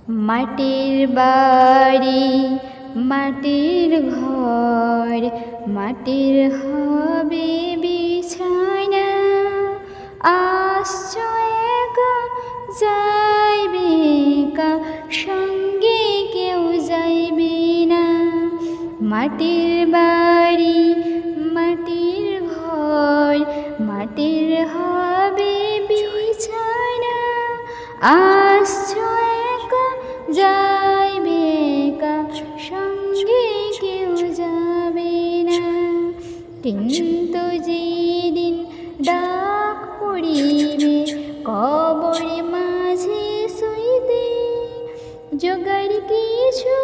মাটির বাড়ি মাটির ঘর, মাটির হবে বিছানা। আসছো একা যাইবে একা, সঙ্গে কেউ যাইবে না। মাটির বাড়ি মাটির ঘর, মাটির হবে বিছানা। আসছো একা যাইবে একা, সঙ্গে কেউ যাবে না। কিন্তু যেদিন ডাক পড়িবে কবরে মাঝে শুইতে, জোগাড় কিছু